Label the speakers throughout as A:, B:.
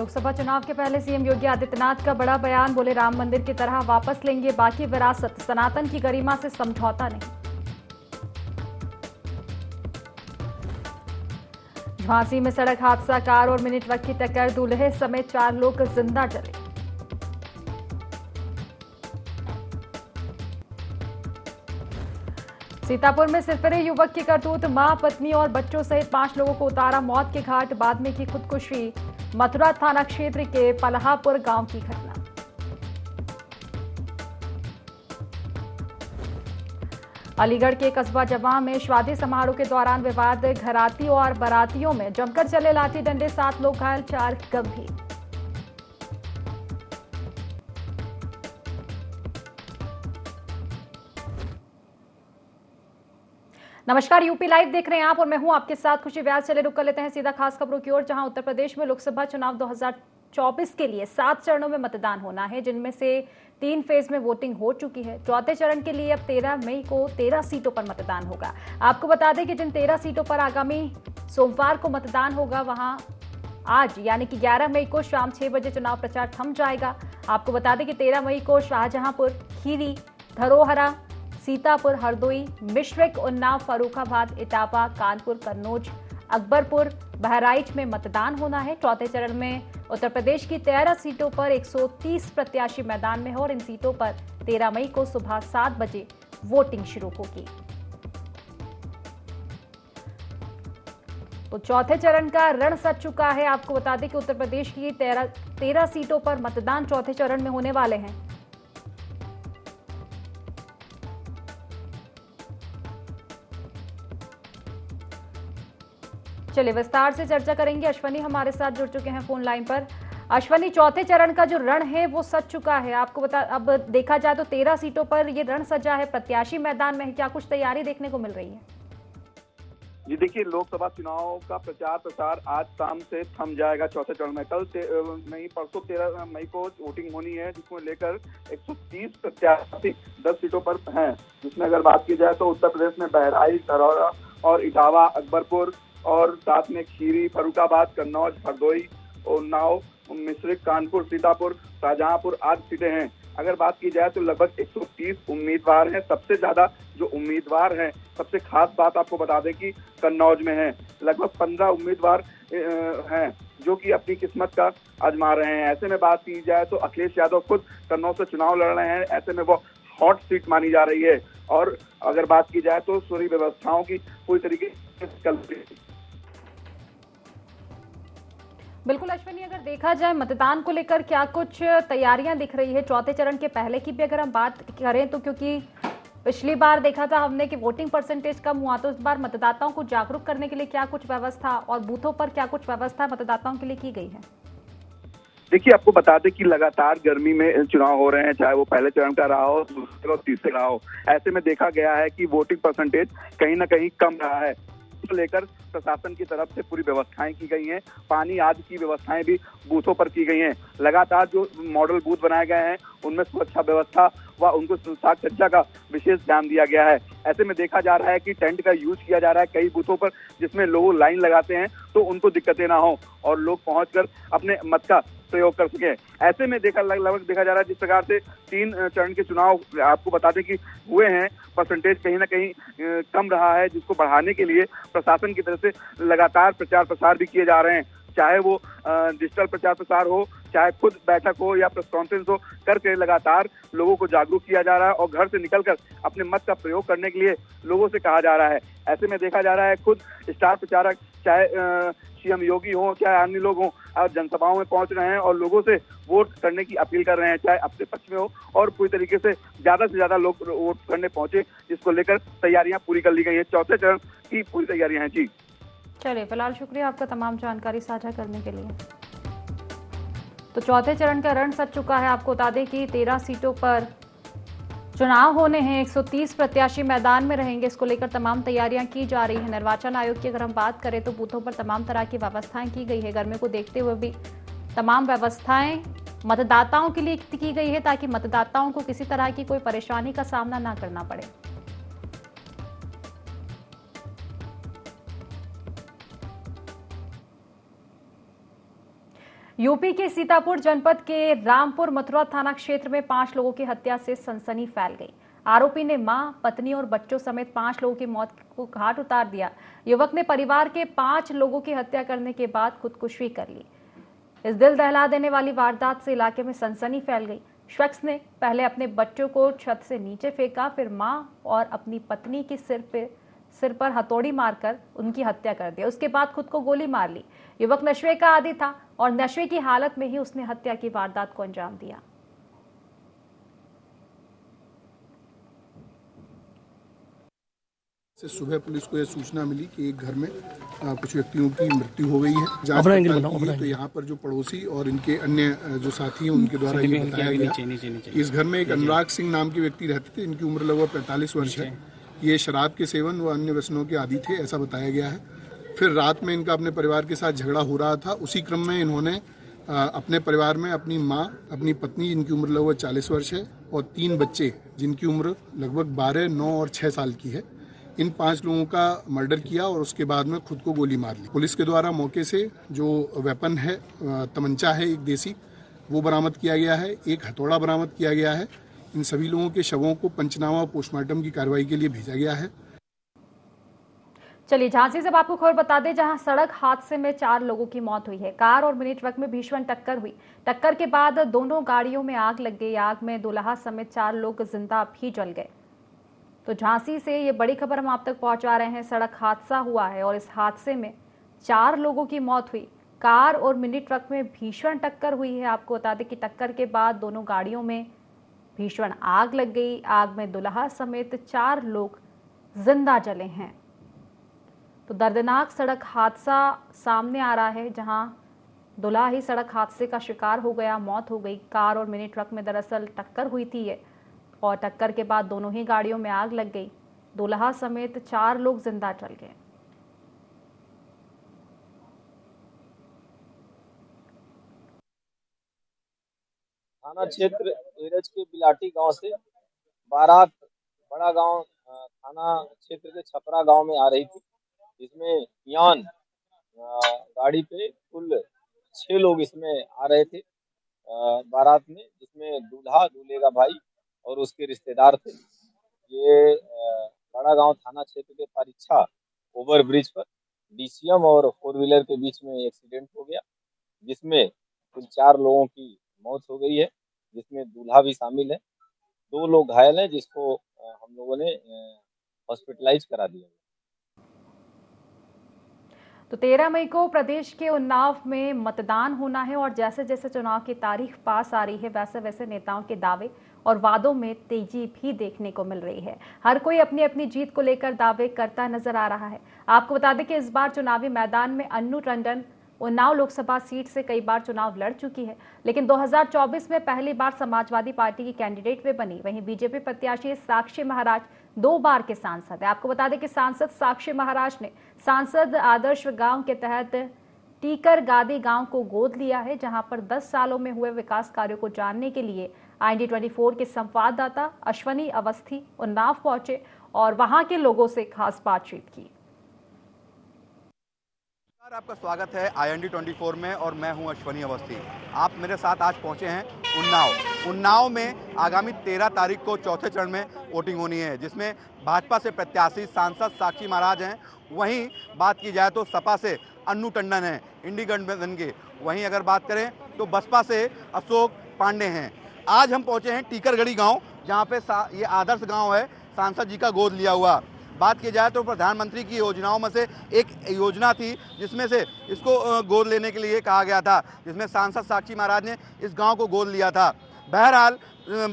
A: लोकसभा चुनाव के पहले सीएम योगी आदित्यनाथ का बड़ा बयान, बोले राम मंदिर की तरह वापस लेंगे बाकी विरासत, सनातन की गरिमा से समझौता नहीं। झांसी में सड़क हादसा, कार और मिनी ट्रक की टक्कर, दूल्हे समेत 4 लोग जिंदा जले। सीतापुर में सिरफिरे युवक की करतूत, मां, पत्नी और बच्चों सहित 5 लोगों को उतारा मौत के घाट, बाद में की खुदकुशी। मथुरा थाना क्षेत्र के पलहापुर गांव की घटना। अलीगढ़ के कस्बा जवां में शादी समारोह के दौरान विवाद, घराती और बारातियों में जमकर चले लाठी डंडे, 7 लोग घायल, 4 गंभीर। नमस्कार, यूपी लाइव देख रहे हैं आप और मैं हूं आपके साथ खुशी व्यास। चले रुक कर लेते हैं सीधा खास खबरों की ओर, जहां उत्तर प्रदेश में लोकसभा चुनाव 2024 के लिए 7 चरणों में मतदान होना है, जिनमें से 3 फेज में वोटिंग हो चुकी है। चौथे चरण के लिए अब 13 मई को 13 सीटों पर मतदान होगा। आपको बता दें कि जिन 13 सीटों पर आगामी सोमवार को मतदान होगा, वहां आज यानी कि 11 मई को शाम 6 बजे चुनाव प्रचार थम जाएगा। आपको बता दें कि 13 मई को शाहजहांपुर, खीरी, धरोहरा, सीतापुर, हरदोई, मिश्रिक, उन्नाव, फर्रुखाबाद, इटावा, कानपुर, कन्नौज, अकबरपुर, बहराइच में मतदान होना है। चौथे चरण में उत्तर प्रदेश की 13 सीटों पर 130 प्रत्याशी मैदान में हैं और इन सीटों पर 13 मई को सुबह 7 बजे वोटिंग शुरू होगी। तो चौथे चरण का रण सज चुका है। आपको बता दें कि उत्तर प्रदेश की 13 सीटों पर मतदान चौथे चरण में होने वाले हैं। चलिए विस्तार से चर्चा करेंगे। अश्वनी हमारे साथ जुड़ चुके हैं फोन लाइन पर। अश्वनी, चौथे चरण का जो रण है वो सज चुका है। आपको बता, अब देखा जाए तो 13 सीटों पर ये रण सजा है, प्रत्याशी मैदान में है, क्या कुछ तैयारी देखने को मिल रही है?
B: जी देखिए, लोकसभा चुनाव का प्रचार प्रसार आज शाम से थम जाएगा चौथे चरण में। कल नहीं, परसों 13 मई को वोटिंग होनी है, जिसको लेकर 130 प्रत्याशी 10 सीटों पर हैं। जिसमें अगर बात की जाए तो उत्तर प्रदेश में बहराइच, धरौरा और इटावा, अकबरपुर और साथ में खीरी, फर्रुखाबाद, कन्नौज, हरदोई, उन्नाव, मिश्रिक, कानपुर, सीतापुर, शाहजहांपुर आदि सीटें हैं। अगर बात की जाए तो लगभग 130 उम्मीदवार हैं। सबसे ज्यादा जो उम्मीदवार हैं, सबसे खास बात आपको बता दें कि कन्नौज में है। लगभग 15 उम्मीदवार हैं जो कि अपनी किस्मत का आजमा रहे हैं। ऐसे में बात की जाए तो अखिलेश यादव खुद कन्नौज से चुनाव लड़ रहे हैं। ऐसे में वो हॉट सीट मानी जा रही है। और अगर बात की जाए तो सुरक्षा व्यवस्थाओं की पूरी तरीके से
A: बिल्कुल अश्विनी, अगर देखा जाए मतदान को लेकर क्या कुछ तैयारियां दिख रही है चौथे चरण के पहले की भी अगर हम बात करें तो, क्योंकि पिछली बार देखा था हमने कि वोटिंग परसेंटेज कम हुआ, तो इस बार मतदाताओं को जागरूक करने के लिए क्या कुछ व्यवस्था और बूथों पर क्या कुछ व्यवस्था मतदाताओं के लिए की गई है?
B: देखिए, आपको बता दें कि लगातार गर्मी में चुनाव हो रहे हैं, चाहे वो पहले चरण का रहा हो, दूसरे और तीसरे रहा हो। ऐसे में देखा गया है कि वोटिंग परसेंटेज कहीं ना कहीं कम रहा है। इसको लेकर प्रशासन की तरफ से पूरी व्यवस्थाएं की गई हैं। पानी आदि की व्यवस्थाएं भी बूथों पर की गई हैं। लगातार जो मॉडल बूथ बनाए गए हैं उनमें सुरक्षा व्यवस्था व उनको साज सज्जा का विशेष ध्यान दिया गया है। ऐसे में देखा जा रहा है कि टेंट का यूज किया जा रहा है कई बूथों पर, जिसमें लोग लाइन लगाते हैं तो उनको दिक्कतें ना हो और लोग पहुंचकर अपने मत का प्रयोग कर सके। ऐसे में लगभग देखा जा रहा है जिस प्रकार से 3 चरण के चुनाव आपको बता दें कि हुए हैं, परसेंटेज कहीं ना कहीं कम रहा है, जिसको बढ़ाने के लिए प्रशासन की तरफ से लगातार प्रचार प्रसार भी किए जा रहे हैं। चाहे वो डिजिटल प्रचार प्रसार हो, चाहे खुद बैठक हो या प्रेस कॉन्फ्रेंस हो, करके लगातार लोगों को जागरूक किया जा रहा है और घर से निकलकर अपने मत का प्रयोग करने के लिए लोगों से कहा जा रहा है। ऐसे में देखा जा रहा है खुद स्टार प्रचारक, चाहे सीएम योगी हो, चाहे अन्य लोग हों, जनसभाओं में पहुंच रहे हैं और लोगों से वोट करने की अपील कर रहे हैं, चाहे अपने पक्ष में हो, और पूरी तरीके से ज्यादा लोग वोट करने पहुंचे, जिसको लेकर तैयारियां पूरी कर ली गई है। चौथे चरण की पूरी तैयारियां हैं। जी
A: चलिए, फिलहाल शुक्रिया आपका तमाम जानकारी साझा करने के लिए। तो चौथे चरण का रण सज चुका है। आपको बता दें कि 13 सीटों पर चुनाव होने हैं, 130 प्रत्याशी मैदान में रहेंगे। इसको लेकर तमाम तैयारियां की जा रही है। निर्वाचन आयोग की अगर हम बात करें तो बूथों पर तमाम तरह की व्यवस्थाएं की गई है। गर्मी को देखते हुए भी तमाम व्यवस्थाएं मतदाताओं के लिए की गई है, ताकि मतदाताओं को किसी तरह की कोई परेशानी का सामना ना करना पड़े। यूपी के सीतापुर जनपद के रामपुर मथुरा थाना क्षेत्र में 5 लोगों की हत्या से सनसनी फैल गई। आरोपी ने मां, पत्नी और बच्चों समेत 5 लोगों की मौत को घाट उतार दिया। युवक ने परिवार के 5 लोगों की हत्या करने के बाद खुदकुशी कर ली। इस दिल दहला देने वाली वारदात से इलाके में सनसनी फैल गई। शख्स ने पहले अपने बच्चों को छत से नीचे फेंका, फिर मां और अपनी पत्नी के सिर पर हथौड़ी मारकर उनकी हत्या कर दी। उसके बाद खुद को गोली मार ली। युवक नशे का आदी था और नशे की हालत में ही उसने हत्या की वारदात को अंजाम दिया।
C: सुबह पुलिस को यह सूचना मिली कि एक घर में कुछ व्यक्तियों की मृत्यु हो गई है। जांच पड़ताल की गई तो यहाँ पर जो पड़ोसी और इनके अन्य जो साथी हैं उनके द्वारा ये बताया गया। इस घर में एक अनुराग सिंह नाम के व्यक्ति रहते थे। इनकी उम्र लगभग 45 वर्ष है। ये शराब के सेवन व अन्य व्यसनों के आदी थे, ऐसा बताया गया है। फिर रात में इनका अपने परिवार के साथ झगड़ा हो रहा था। उसी क्रम में इन्होंने अपने परिवार में अपनी माँ, अपनी पत्नी जिनकी उम्र लगभग 40 वर्ष है और 3 बच्चे जिनकी उम्र लगभग 12, 9 और 6 साल की है, इन 5 लोगों का मर्डर किया और उसके बाद में खुद को गोली मार ली। पुलिस के द्वारा मौके से जो वेपन है, तमंचा है एक देसी, वो बरामद किया गया है। एक हथौड़ा बरामद किया गया है। इन सभी लोगों के शवों को पंचनामा पोस्टमार्टम की कार्रवाई के लिए भेजा गया है।
A: चलिए झांसी से आपको खबर बता दें, जहां सड़क हादसे में 4 लोगों की मौत हुई है। कार और मिनी ट्रक में भीषण टक्कर हुई। टक्कर के बाद दोनों गाड़ियों में आग लग गई। आग में दूल्हा समेत 4 लोग जिंदा भी जल गए। तो झांसी से ये बड़ी खबर हम आप तक पहुंचा रहे हैं। सड़क हादसा हुआ है और इस हादसे में 4 लोगों की मौत हुई। कार और मिनी ट्रक में भीषण टक्कर हुई है। आपको बता दें कि टक्कर के बाद दोनों गाड़ियों में भीषण आग लग गई। आग में दूल्हा समेत 4 लोग जिंदा जले हैं। तो दर्दनाक सड़क हादसा सामने आ रहा है, जहां दूल्हा ही सड़क हादसे का शिकार हो गया, मौत हो गई। कार और मिनी ट्रक में दरअसल टक्कर हुई थी ये, और टक्कर के बाद दोनों ही गाड़ियों में आग लग गई। दूल्हा समेत 4 लोग जिंदा जल गए।
D: थाना क्षेत्र एरज के बिलाटी गांव से बारात बड़ा गांव थाना क्षेत्र के छपरा गांव में आ रही थी, जिसमें यान गाड़ी पे कुल 6 लोग इसमें आ रहे थे बारात में, जिसमें दूल्हा, दूल्हे का भाई और उसके रिश्तेदार थे। ये बड़ा गांव थाना क्षेत्र के परीक्षा ओवर ब्रिज पर डीसीएम और 4 व्हीलर के बीच में एक्सीडेंट हो गया, जिसमें कुल 4 लोगों की मौत हो गई है, जिसमें दूल्हा भी शामिल है। 2 लोग घायल हैं, जिसको हम लोगों ने हॉस्पिटलाइज करा दिया।
A: तो 13 मई को प्रदेश के उन्नाव में मतदान होना है और जैसे जैसे चुनाव की तारीख पास आ रही है, वैसे वैसे नेताओं के दावे और वादों में तेजी भी देखने को मिल रही है। हर कोई अपनी अपनी जीत को लेकर दावे करता नजर आ रहा है। आपको बता दें कि इस बार चुनावी मैदान में अन्नू टंडन उन्नाव लोकसभा सीट से कई बार चुनाव लड़ चुकी है, लेकिन 2024 में पहली बार समाजवादी पार्टी की कैंडिडेट वे बनी। वहीं बीजेपी प्रत्याशी साक्षी महाराज 2 बार के सांसद है। आपको बता दें कि सांसद साक्षी महाराज ने सांसद आदर्श गांव के तहत टीकर गादी गांव को गोद लिया है, जहां पर 10 सालों में हुए विकास कार्यों को जानने के लिए IND24 के संवाददाता अश्वनी अवस्थी उन्नाव पहुंचे और वहां के लोगों से खास बातचीत की।
E: आपका स्वागत है IND24 में और मैं हूं अश्वनी अवस्थी। आप मेरे साथ आज पहुंचे हैं उन्नाव। उन्नाव में आगामी 13 तारीख को चौथे चरण में वोटिंग होनी है, जिसमें भाजपा से प्रत्याशी सांसद साक्षी महाराज हैं। वहीं बात की जाए तो सपा से अन्नू टंडन हैं, इंडी गठबंधन के। वहीं अगर बात करें तो बसपा से अशोक पांडे हैं। आज हम पहुंचे हैं टीकरगढ़ी गाँव, जहाँ पे ये आदर्श गाँव है, सांसद जी का गोद लिया हुआ। बात की जाए तो प्रधानमंत्री की योजनाओं में से एक योजना थी, जिसमें से इसको गोद लेने के लिए कहा गया था, जिसमें सांसद साक्षी महाराज ने इस गांव को गोद लिया था। बहरहाल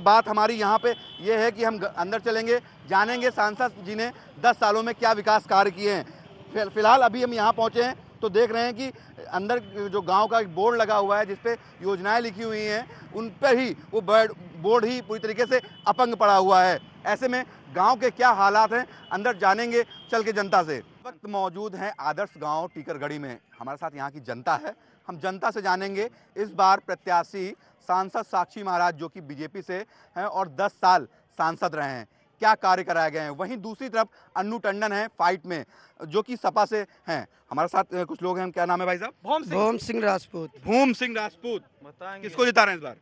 E: बात हमारी यहाँ पे ये है कि हम अंदर चलेंगे, जानेंगे सांसद जी ने 10 सालों में क्या विकास कार्य किए हैं। फिलहाल अभी हम यहाँ पहुँचे हैं तो देख रहे हैं कि अंदर जो गांव का एक बोर्ड लगा हुआ है, जिसपे योजनाएं लिखी हुई हैं, उन पर ही वो बोर्ड ही पूरी तरीके से अपंग पड़ा हुआ है। ऐसे में गांव के क्या हालात हैं, अंदर जानेंगे चल के जनता से। वक्त मौजूद हैं आदर्श गांव टीकरगढ़ी में। हमारे साथ यहाँ की जनता है, हम जनता से जानेंगे इस बार प्रत्याशी सांसद साक्षी महाराज, जो कि बीजेपी से हैं और 10 साल सांसद रहे हैं, क्या कार्य कराए गए हैं। वहीं दूसरी तरफ अन्नू टंडन है फाइट में, जो कि सपा से हैं। हमारे साथ कुछ लोग हैं। क्या नाम है भाई साहब?
F: भूम सिंह राजपूत।
E: भूम सिंह राजपूत, किसको जिता रहे हैं इस बार?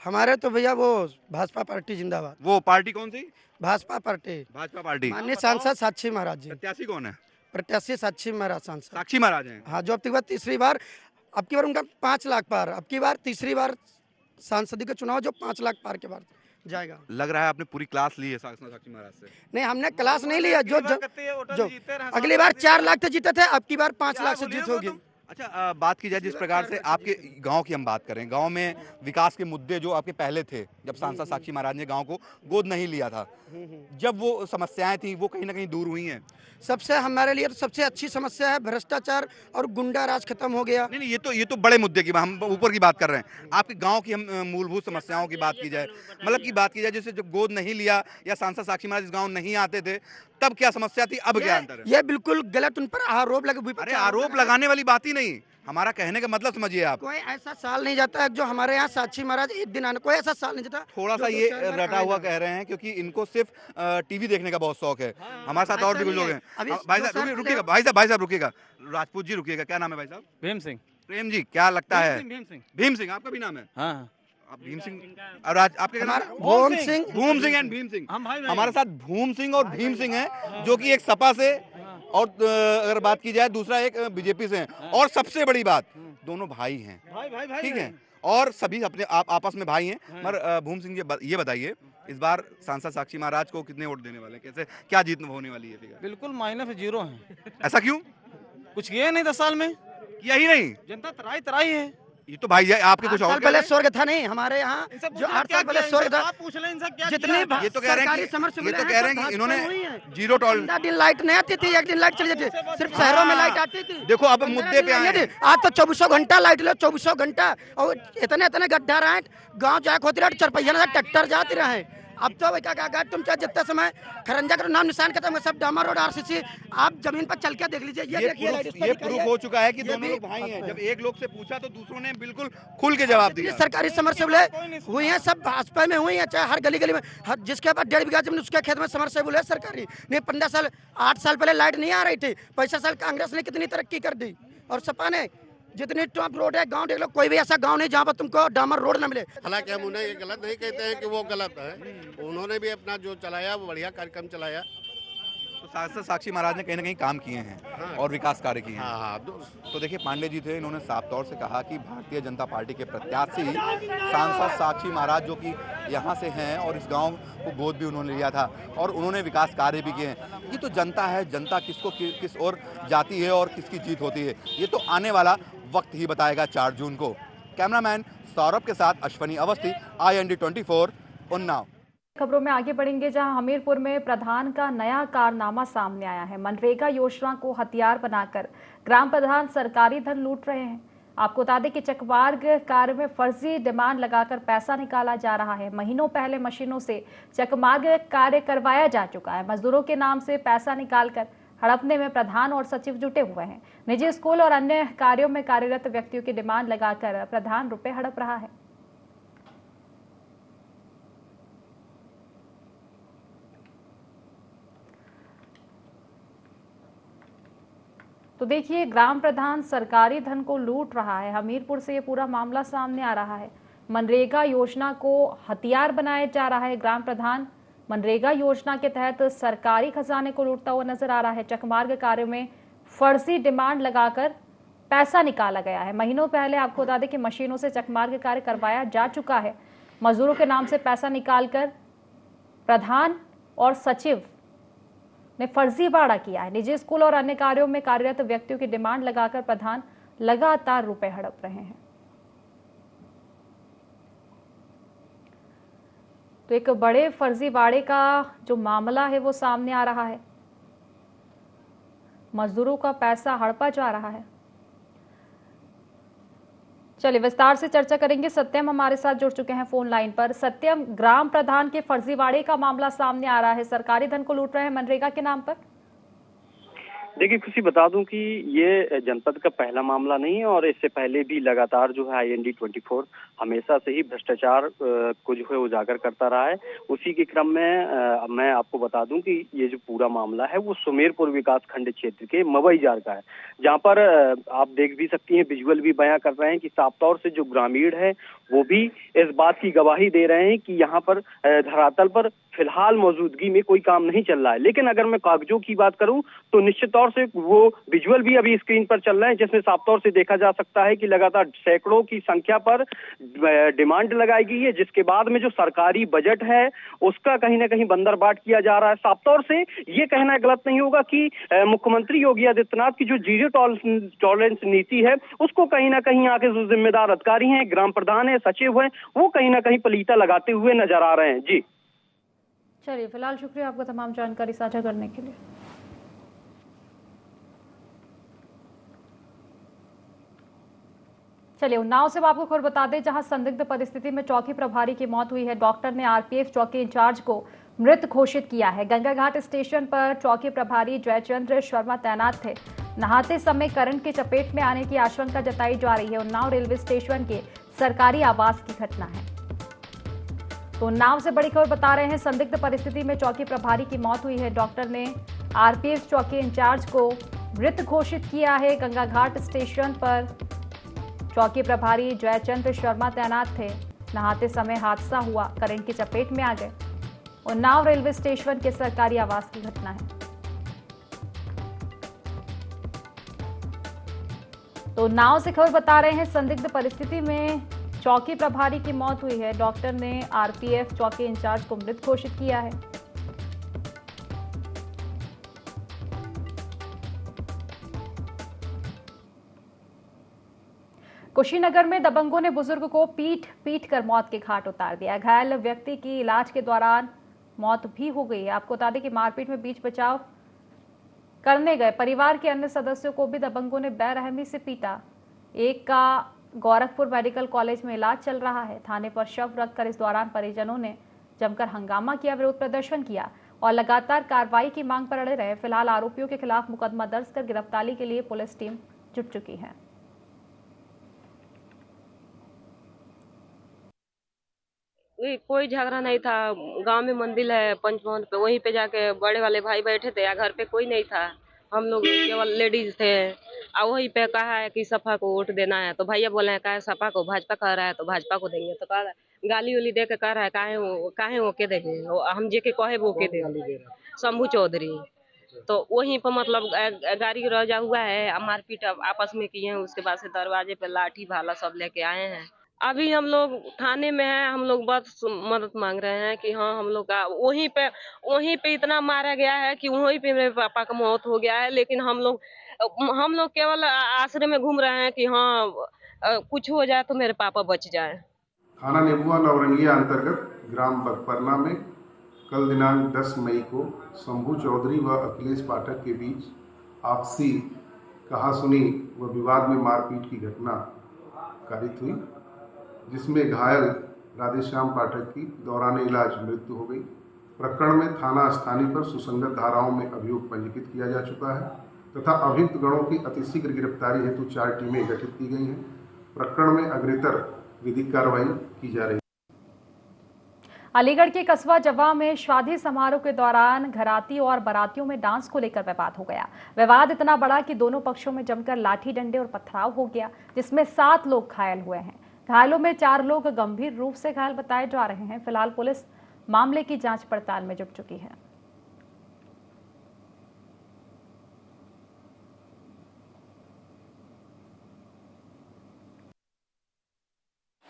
F: हमारे तो भैया वो भाजपा पार्टी जिंदाबाद।
E: वो पार्टी कौन सी?
F: भाजपा पार्टी।
E: भाजपा पार्टी।
F: माननीय सांसद साक्षी महाराज जी।
E: प्रत्याशी कौन है?
F: प्रत्याशी साक्षी महाराज सांसद।
E: साक्षी महाराज हैं।
F: हाँ, जो अब की बार तीसरी बार, अब की बार उनका 5 लाख पार, अब की बार तीसरी बार सांसदी का चुनाव जो 5 लाख पार के बाद जाएगा।
E: लग रहा है आपने पूरी क्लास ली है साक्षी महाराज से।
F: नहीं, हमने क्लास नहीं लिया। जो अगली बार 4 लाख से जीते थे, अब की बार 5 लाख से जीत होगी।
E: अच्छा, बात की जाए जिस प्रकार से आपके गांव की हम बात करें, गांव में विकास के मुद्दे जो आपके पहले थे, जब सांसद साक्षी महाराज ने गांव को गोद नहीं लिया था, जब वो समस्याएं थी वो कहीं ना कहीं दूर हुई हैं।
F: सबसे हमारे लिए तो सबसे अच्छी समस्या है भ्रष्टाचार और गुंडा राज खत्म हो गया।
E: नहीं, ये तो बड़े मुद्दे की हम ऊपर की बात कर रहे हैं। आपके गांव की हम मूलभूत समस्याओं की बात की जाए, मतलब की बात की जाए, जैसे जब गोद नहीं लिया या सांसद साक्षी महाराज इस गांव नहीं आते थे, तब क्या समस्या थी, अब क्या अंतर है?
F: ये बिल्कुल गलत उन पर आरोप लगे।
E: अरे आरोप लगाने वाली बात ही नहीं, हमारा कहने का मतलब समझिए आप।
F: कोई ऐसा साल नहीं जाता है जो हमारे यहाँ साक्षी महाराज एक दिन आने, कोई ऐसा साल नहीं जाता।
E: थोड़ा सा ये रटा हुआ कह रहे हैं क्योंकि इनको सिर्फ टीवी देखने का बहुत शौक है। हमारे साथ और भी कुछ लोग हैं। भाई साहब रुकिएगा, भाई साहब रुकिएगा, राजपूत जी रुकिएगा। क्या नाम है भाई साहब?
G: भीम सिंह।
E: प्रेम जी, क्या लगता है?
G: भीम
E: सिंह आपका भी नाम है?
G: हाँ,
E: आप भीम सिंह और आपके
F: भूम सिंह
E: एंड भीम सिंह। हमारे साथ भूम सिंह और भीम सिंह हैं, जो कि एक सपा से और अगर बात की जाए दूसरा एक बीजेपी से हैं। और सबसे बड़ी बात, दोनों भाई हैं, ठीक है, और सभी अपने आपस में भाई हैं। मगर भूम सिंह जी ये बताइए, इस बार सांसद साक्षी महाराज को कितने वोट देने वाले हैं, कैसे क्या जीत होने वाली है? फिगर
G: बिल्कुल -0 है।
E: ऐसा क्यों?
G: कुछ किया नहीं 10 साल में,
E: किया ही नहीं।
G: जनता तराई है।
E: ये तो भाई आपके कुछ और
F: पहले स्वर्ग था नहीं हमारे यहाँ, जो 8 साल पहले स्वर्ग था।
G: आप पूछ लें इनसे क्या
F: जितनी
E: ये तो कह रहे हैं कि इन्होंने जीरो टॉलरेंस।
F: दिन लाइट नहीं आती थी, एक दिन लाइट चली जाती, सिर्फ शहरों में लाइट आती थी।
E: देखो अब मुद्दे पे आए।
F: आज तो 2400 घंटा लाइट लो, 2400 घंटा, और इतने गड्ढा रहे गाँव जाए होती रहे, चरपहिया ट्रैक्टर जाती रहे। अब तो क्या तुम चाहे जितना समय खरंजा का नाम निशान खत्म, सब डामर रोड RCC, आप जमीन पर चल के देख लीजिए।
E: ये प्रूफ हो चुका है कि दोनों लोग भाई हैं। जब एक लोग से पूछा तो दूसरों ने बिल्कुल खुल के जवाब दिया।
F: सरकारी समरसेबुल हुई है, सब भाजपा में हुई है, चाहे हर गली में, जिसके पास 1.5 बीघा जमीन उसके खेत में समरसेबुल है सरकारी। नहीं 15 साल 8 साल पहले लाइट नहीं आ रही थी, 5 साल कांग्रेस ने कितनी तरक्की कर दी, और सपा ने जितनी टॉप रोड है गांव देख लो, कोई भी ऐसा गांव नहीं जहां पर तुमको डामर रोड न मिले।
H: हालांकि हम उन्हें ये गलत नहीं कहते हैं कि वो गलत है, उन्होंने भी अपना जो चलाया वो बढ़िया कार्यक्रम चलाया।
E: तो सांसद साक्षी महाराज ने कहीं ना कहीं काम किए हैं और विकास कार्य किए हैं। तो देखिए, पांडे जी थे, इन्होंने साफ तौर से कहा कि भारतीय जनता पार्टी के प्रत्याशी सांसद साक्षी महाराज जो कि यहाँ से हैं और इस गांव को गोद भी उन्होंने लिया था और उन्होंने विकास कार्य भी किए हैं। ये तो जनता है, जनता किसको किस ओर जाती है और किसकी जीत होती है, ये तो आने वाला वक्त ही बताएगा 4 जून को। कैमरामैन सौरभ के साथ अश्वनी अवस्थी, IND 24 उन्नाव।
A: खबरों में आगे बढ़ेंगे, जहां हमीरपुर में प्रधान का नया कारनामा सामने आया है। मनरेगा योजना को हथियार बनाकर ग्राम प्रधान सरकारी धन लूट रहे हैं। आपको बता दें कि चकमार्ग कार्य में फर्जी डिमांड लगाकर पैसा निकाला जा रहा है। महीनों पहले मशीनों से चकमार्ग कार्य करवाया जा चुका है। मजदूरों के नाम से पैसा निकालकर हड़पने में प्रधान और सचिव जुटे हुए हैं। निजी स्कूल और अन्य कार्यों में कार्यरत व्यक्तियों की डिमांड लगाकर प्रधान रुपए हड़प रहा है। तो देखिए, ग्राम प्रधान सरकारी धन को लूट रहा है। हमीरपुर से ये पूरा मामला सामने आ रहा है। मनरेगा योजना को हथियार बनाया जा रहा है। ग्राम प्रधान मनरेगा योजना के तहत सरकारी खजाने को लूटता हुआ नजर आ रहा है। चकमार्ग कार्य में फर्जी डिमांड लगाकर पैसा निकाला गया है। महीनों पहले आपको बता दें कि मशीनों से चकमार्ग कार्य करवाया जा चुका है। मजदूरों के नाम से पैसा निकालकर प्रधान और सचिव ने फर्जीवाड़ा किया है। निजी स्कूल और अन्य कार्यों में कार्यरत व्यक्तियों की डिमांड लगाकर प्रधान लगातार रुपए हड़प रहे हैं। तो एक बड़े फर्जीवाड़े का जो मामला है वो सामने आ रहा है। मजदूरों का पैसा हड़पा जा रहा है। चलिए विस्तार से चर्चा करेंगे। सत्यम हमारे साथ जुड़ चुके हैं फोन लाइन पर। सत्यम, ग्राम प्रधान के फर्जीवाड़े का मामला सामने आ रहा है, सरकारी धन को लूट रहे हैं मनरेगा के नाम पर।
I: देखिए खुशी बता दूं कि ये जनपद का पहला मामला नहीं है और इससे पहले भी लगातार जो है IND-24 हमेशा से ही भ्रष्टाचार को जो है उजागर करता रहा है। उसी के क्रम में मैं आपको बता दूं कि ये जो पूरा मामला है वो सुमेरपुर विकास खंड क्षेत्र के मवईजार का है, जहां पर आप देख भी सकती हैं, विजुअल भी बयां कर रहे हैं कि साफ तौर से जो ग्रामीण है वो भी इस बात की गवाही दे रहे हैं कि यहाँ पर धरातल पर फिलहाल मौजूदगी में कोई काम नहीं चल रहा है। लेकिन अगर मैं कागजों की बात करूं तो निश्चित तौर से वो विजुअल भी अभी स्क्रीन पर चल रहे हैं, जिसमें साफ तौर से देखा जा सकता है कि लगातार सैकड़ों की संख्या पर डिमांड लगाई गई है, जिसके बाद में जो सरकारी बजट है उसका कहीं ना कहीं बंदरबाट किया जा रहा है। साफ तौर से ये कहना गलत नहीं होगा कि मुख्यमंत्री योगी आदित्यनाथ की जो जीरो टॉलरेंस नीति है उसको कहीं ना कहीं आके जो जिम्मेदार अधिकारी हैं, ग्राम प्रधान है, सचिव है, वो कहीं ना कहीं पलीता लगाते हुए नजर आ रहे हैं। जी
A: चलिए, फिलहाल शुक्रिया आपका तमाम जानकारी साझा करने के लिए। चलिए, उन्नाव से आपको खबर बता दें, जहां संदिग्ध परिस्थिति में चौकी प्रभारी की मौत हुई है। डॉक्टर ने RPF चौकी इंचार्ज को मृत घोषित किया है। गंगा घाट स्टेशन पर चौकी प्रभारी जयचंद्र शर्मा तैनात थे। नहाते समय करंट की चपेट में आने की आशंका जताई जा रही है। उन्नाव रेलवे स्टेशन के सरकारी आवास की घटना है। तो उन्नाव से बड़ी खबर बता रहे हैं, संदिग्ध परिस्थिति में चौकी प्रभारी की मौत हुई है। डॉक्टर ने RPF चौकी इंचार्ज को मृत घोषित किया है। गंगा घाट स्टेशन पर चौकी प्रभारी जयचंद्र शर्मा तैनात थे। नहाते समय हादसा हुआ, करंट की चपेट में आ गए। उन्नाव रेलवे स्टेशन के सरकारी आवास की घटना है। तो उन्नाव से खबर बता रहे हैं, संदिग्ध परिस्थिति में चौकी प्रभारी की मौत हुई है। डॉक्टर ने RPF चौकी इंचार्ज को मृत घोषित किया है। कुशीनगर में दबंगों ने बुजुर्ग को पीट कर मौत के घाट उतार दिया। घायल व्यक्ति की इलाज के दौरान मौत भी हो गई है। आपको बता दें कि मारपीट में बीच बचाव करने गए परिवार के अन्य सदस्यों को भी दबंगों ने बेरहमी से पीटा। एक का गोरखपुर मेडिकल कॉलेज में इलाज चल रहा है। थाने पर शव रखकर इस दौरान परिजनों ने जमकर हंगामा किया, विरोध प्रदर्शन किया और लगातार कार्रवाई की मांग पर अड़े रहे। फिलहाल आरोपियों के खिलाफ मुकदमा दर्ज कर गिरफ्तारी के लिए पुलिस टीम जुट चुकी है।
J: कोई झगड़ा नहीं था। गांव में मंदिर है पंचमोहन पे, वहीं पे जाके बड़े वाले भाई बैठे थे या घर पे कोई नहीं था। हम लोग केवल लेडीज थे और वहीं पे कहा है कि सपा को वोट देना है, तो भैया बोले हैं कहा सपा को, भाजपा कह रहा है तो भाजपा को देंगे। तो कहा गाली उली दे के कह रहा है काहे वो के देंगे, हम जे के कहे वो के देंगे, शंभू चौधरी। तो वहीं पर मतलब गाड़ी रजा हुआ है, मारपीट आपस में किए हैं। उसके बाद से दरवाजे पे लाठी भाला सब लेके आए हैं। अभी हम लोग थाने में हैं, हम लोग बस मदद मांग रहे हैं कि हाँ हम लोग का वहीं पे इतना मारा गया है कि वहीं पे मेरे पापा का मौत हो गया है। लेकिन हम लोग केवल आश्रय में घूम रहे हैं कि हाँ कुछ हो जाए तो मेरे पापा बच जाए।
C: थाना नेबुआ नवरंगिया अंतर्गत ग्राम बगपरना में कल दिनांक 10 मई को शंभू चौधरी व अखिलेश पाठक के बीच आपसी कहासुनी व विवाद में मारपीट की घटना कारित हुई, जिसमें घायल राधेश्याम पाठक की दौरान इलाज मृत्यु हो गई। प्रकरण में थाना स्थानीय पर सुसंगत धाराओं में अभियोग पंजीकृत किया जा चुका है तथा अभियुक्त गणों की अतिशीघ्र गिरफ्तारी हेतु 4 टीमें गठित की गई हैं। प्रकरण में अग्रेतर विधिक कार्रवाई की जा रही है।
A: अलीगढ़ के कस्बा जवा में शादी समारोह के दौरान घराती और बारातियों में डांस को लेकर विवाद हो गया। विवाद इतना बड़ा कि दोनों पक्षों में जमकर लाठी डंडे और पथराव हो गया, जिसमें 7 लोग घायल हुए हैं। घायलों में 4 लोग गंभीर रूप से घायल बताए जा रहे हैं। फिलहाल पुलिस मामले की जांच पड़ताल में जुट चुकी है।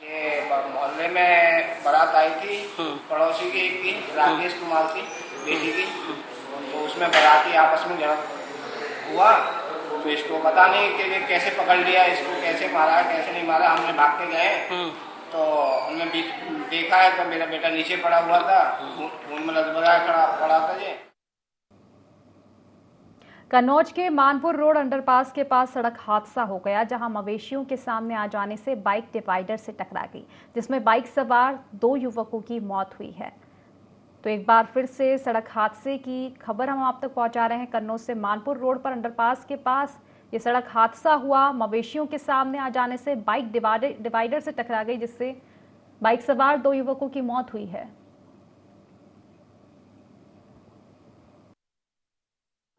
K: ये मोहल्ले में बारात आई थी, पड़ोसी की एक की राकेश कुमार की बेटी की, तो उसमें बाराती आपस में झड़प हुआ। तो इसको पता नहीं कि कैसे पकड़ लिया, इसको कैसे मारा कैसे नहीं मारा। हमने भाग के गए तो हमने देखा है तो मेरा बेटा नीचे पड़ा हुआ था, खून में लदबदा पड़ा था। ये
A: कन्नौज के मानपुर रोड अंडरपास के पास सड़क हादसा हो गया, जहां मवेशियों के सामने आ जाने से बाइक डिवाइडर से टकरा गई, जिसमें बाइक सवार 2 युवकों की मौत हुई है। तो एक बार फिर से सड़क हादसे की खबर हम आप तक पहुंचा रहे हैं। कन्नौज से मानपुर रोड पर अंडरपास के पास ये सड़क हादसा हुआ। मवेशियों के सामने आ जाने से बाइक डिवाइडर से टकरा गई, जिससे बाइक सवार 2 युवकों की मौत हुई है।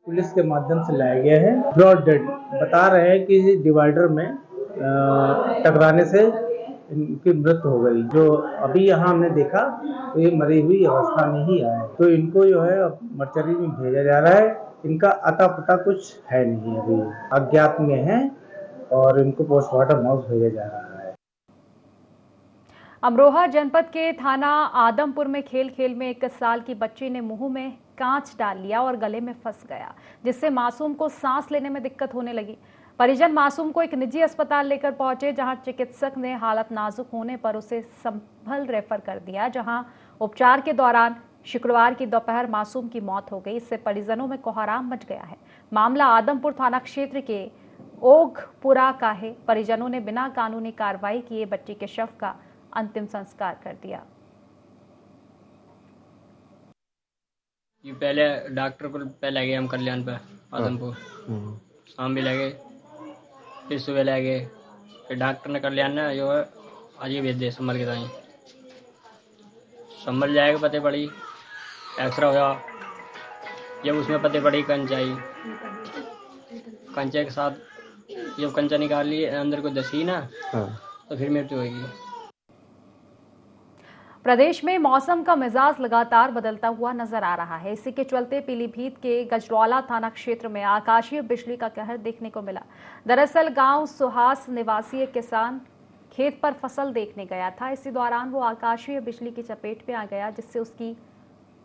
L: पुलिस के माध्यम से लाया गया है। ब्रॉड डेड बता रहे हैं कि डिवाइडर में टकराने से इनकी मृत्यु हो गई। जो अभी यहाँ हमने देखा तो ये मरी हुई अवस्था में ही आए, तो इनको जो है मर्चरी में भेजा जा रहा है। इनका अता पता कुछ है नहीं, अभी अज्ञात में है और इनको पोस्टमार्टम हाउस भेजा जा रहा है।
A: अमरोहा जनपद के थाना आदमपुर में खेल में 1 साल की बच्ची ने मुंह में कांच डाल लिया और गले में फंस गया, जिससे मासूम को सांस लेने में दिक्कत होने लगी। परिजन मासूम को एक निजी अस्पताल लेकर पहुंचे, जहां चिकित्सक ने हालत नाजुक होने पर उसे संभल रेफर कर दिया, जहां उपचार के दौरान शुक्रवार की दोपहर मासूम की मौत हो गई। इससे परिजनों में कोहराम मच गया है। मामला आदमपुर थाना क्षेत्र के ओघपुरा का है। परिजनों ने बिना कानूनी कार्रवाई किए बच्ची के शव का अंतिम संस्कार कर दिया।
M: ये पहले डॉक्टर को पहले गए हम कल्याण पे आदमपुर, शाम भी लगे, फिर सुबह लगे, फिर डॉक्टर ने कल्याण ने जो है आज ही भेज दिया संभल के दाई। संभल जाएगा पते पड़ी, एक्सरा हुआ, जब उसमें पते पड़ी कंचाई, कंचे के साथ जब कंचा निकाल लिए अंदर को दसी ना, तो फिर मृत्यु होगी।
A: प्रदेश में मौसम का मिजाज लगातार बदलता हुआ नजर आ रहा है। इसी के चलते पीलीभीत के गजरौला थाना क्षेत्र में आकाशीय बिजली का कहर देखने को मिला। दरअसल गांव सुहास निवासी एक किसान खेत पर फसल देखने गया था। इसी दौरान वो आकाशीय बिजली की चपेट में आ गया, जिससे उसकी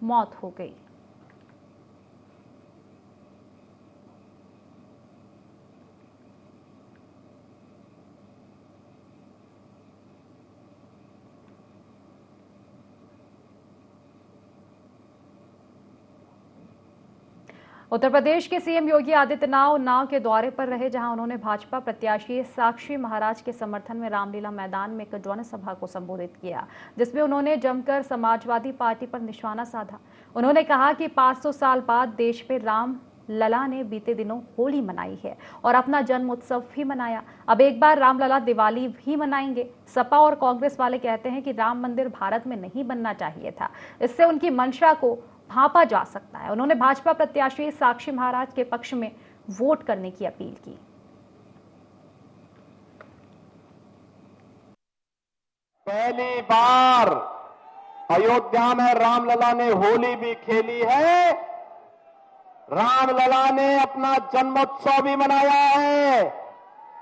A: मौत हो गई। उत्तर प्रदेश के सीएम योगी आदित्यनाथ उन्नाव के दौरे पर रहे, जहां उन्होंने भाजपा प्रत्याशी साक्षी महाराज के समर्थन में रामलीला मैदान में एक जनसभा को संबोधित किया, जिसमें उन्होंने जमकर समाजवादी पार्टी पर निशाना साधा। उन्होंने कहा कि 500 साल बाद देश में राम लला ने बीते दिनों होली मनाई है और अपना जन्म उत्सव भी मनाया। अब एक बार रामलला दिवाली भी मनाएंगे। सपा और कांग्रेस वाले कहते हैं कि राम मंदिर भारत में नहीं बनना चाहिए था, इससे उनकी मंशा को भांपा जा सकता है। उन्होंने भाजपा प्रत्याशी साक्षी महाराज के पक्ष में वोट करने की अपील की।
N: पहली बार अयोध्या में रामलला ने होली भी खेली है, रामलला ने अपना जन्मोत्सव भी मनाया है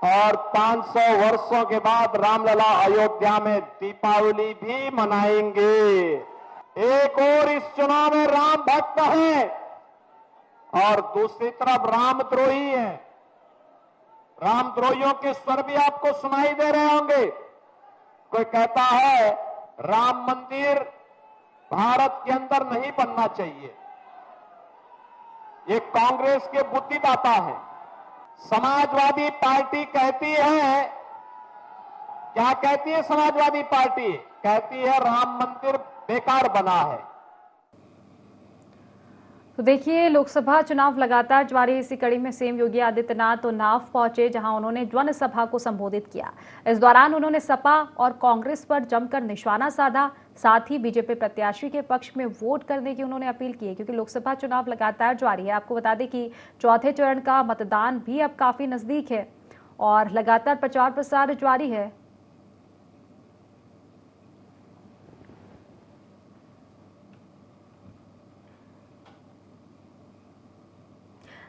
N: और 500 वर्षों के बाद रामलला अयोध्या में दीपावली भी मनाएंगे। एक और इस चुनाव में राम भक्त है और दूसरी तरफ रामद्रोही है। रामद्रोहियों के स्वर भी आपको सुनाई दे रहे होंगे। कोई कहता है राम मंदिर भारत के अंदर नहीं बनना चाहिए। ये कांग्रेस के बुद्धिदाता है। समाजवादी पार्टी कहती है, क्या कहती है समाजवादी पार्टी? कहती है राम मंदिर बेकार बना है।
A: तो देखिए, लोकसभा चुनाव लगातार जारी। इसी कड़ी में सीएम योगी आदित्यनाथ उन्नाव पहुंचे, जहां उन्होंने जनसभा को संबोधित किया। इस दौरान उन्होंने सपा और कांग्रेस पर जमकर निशाना साधा। साथ ही बीजेपी प्रत्याशी के पक्ष में वोट करने की उन्होंने अपील की है, क्योंकि लोकसभा चुनाव लगातार जारी है। आपको बता दें कि चौथे चरण का मतदान भी अब काफी नजदीक है और लगातार प्रचार प्रसार जारी है।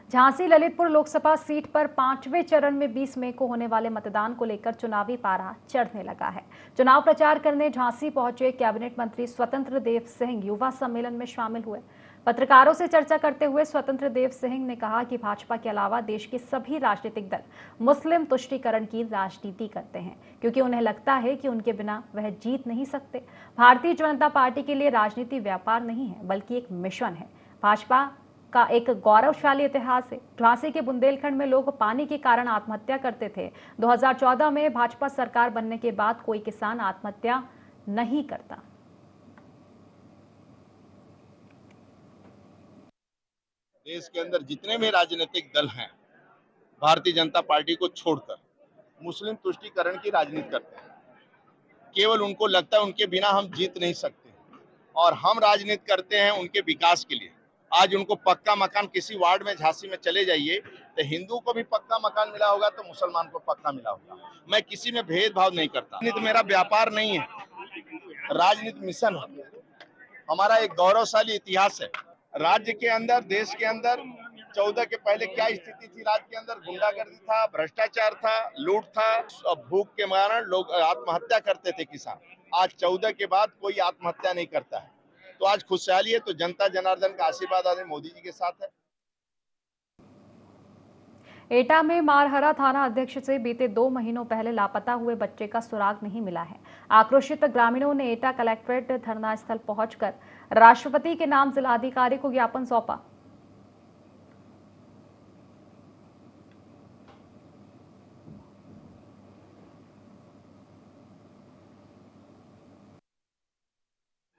A: झांसी ललितपुर लोकसभा सीट पर 5वें चरण में 20 मई को होने वाले मतदान को लेकर चुनावी पारा चढ़ने लगा है। चुनाव प्रचार करने झांसी पहुंचे कैबिनेट मंत्री स्वतंत्र देव सिंह युवा सम्मेलन में शामिल हुए। पत्रकारों से चर्चा करते हुए स्वतंत्र देव सिंह ने कहा कि भाजपा के अलावा देश के सभी राजनीतिक दल मुस्लिम तुष्टीकरण की राजनीति करते हैं, क्योंकि उन्हें लगता है कि उनके बिना वह जीत नहीं सकते। भारतीय जनता पार्टी के लिए राजनीति व्यापार नहीं है, बल्कि एक मिशन है। भाजपा का एक गौरवशाली इतिहास है। झांसी के बुंदेलखंड में लोग पानी के कारण आत्महत्या करते थे। 2014 में भाजपा सरकार बनने के बाद कोई किसान आत्महत्या नहीं करता।
O: देश के अंदर जितने भी राजनीतिक दल हैं, भारतीय जनता पार्टी को छोड़कर मुस्लिम तुष्टीकरण की राजनीति करते हैं। केवल उनको लगता है उनके बिना हम जीत नहीं सकते, और हम राजनीति करते हैं उनके विकास के लिए। आज उनको पक्का मकान, किसी वार्ड में झांसी में चले जाइए तो हिंदू को भी पक्का मकान मिला होगा तो मुसलमान को पक्का मिला होगा। मैं किसी में भेदभाव नहीं करता। राजनीति मेरा व्यापार नहीं है, राजनीति मिशन है। हमारा एक गौरवशाली इतिहास है। राज्य के अंदर, देश के अंदर 14 के पहले क्या स्थिति थी? राज्य के अंदर गुंडागर्दी था, भ्रष्टाचार था, लूट था, भूख के कारण लोग आत्महत्या करते थे किसान। आज 14 के बाद कोई आत्महत्या नहीं करता है। तो आज खुशहाली है, तो जनता जनार्दन का आशीर्वाद आज मोदी जी के साथ है।
A: एटा में मारहरा थाना अध्यक्ष से बीते 2 महीनों पहले लापता हुए बच्चे का सुराग नहीं मिला है। आक्रोशित ग्रामीणों ने एटा कलेक्ट्रेट धरना स्थल पहुंचकर राष्ट्रपति के नाम जिलाधिकारी को ज्ञापन सौंपा।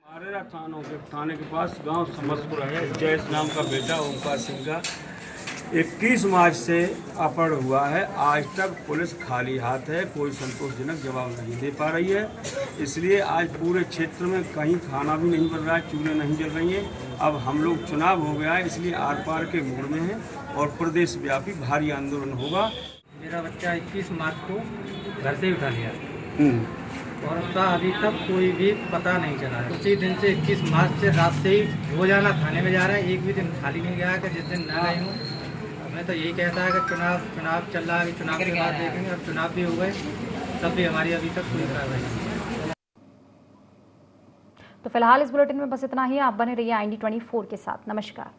P: मारहरा थाने के पास गांव समसपुर है। जयेश नाम का बेटा ओमकार सिंह का 21 मार्च से अपहरण हुआ है। आज तक पुलिस खाली हाथ है, कोई संतोषजनक जवाब नहीं दे पा रही है। इसलिए आज पूरे क्षेत्र में कहीं खाना भी नहीं बन रहा है, चूल्हे नहीं जल रही हैं। अब हम लोग चुनाव हो गया है, इसलिए आर पार के मूड में हैं और प्रदेश व्यापी भारी आंदोलन होगा।
Q: मेरा बच्चा 21 मार्च को घर से उठा लिया और उसका अभी तक कोई भी पता नहीं चला है। उसी दिन से 21 मार्च से रात से ही रोजाना थाने में जा रहा है, एक भी दिन खाली नहीं गया कि जिस दिन ना गई हूँ। मैं तो यही कहता है कि चुनाव चल रहा है, चुनाव के बाद देखेंगे। अब चुनाव भी हो गए, तब भी हमारी अभी तक कोई कार्रवाई नहीं।
A: तो फिलहाल इस बुलेटिन में बस इतना ही। आप बने रहिए IND24 के साथ। नमस्कार।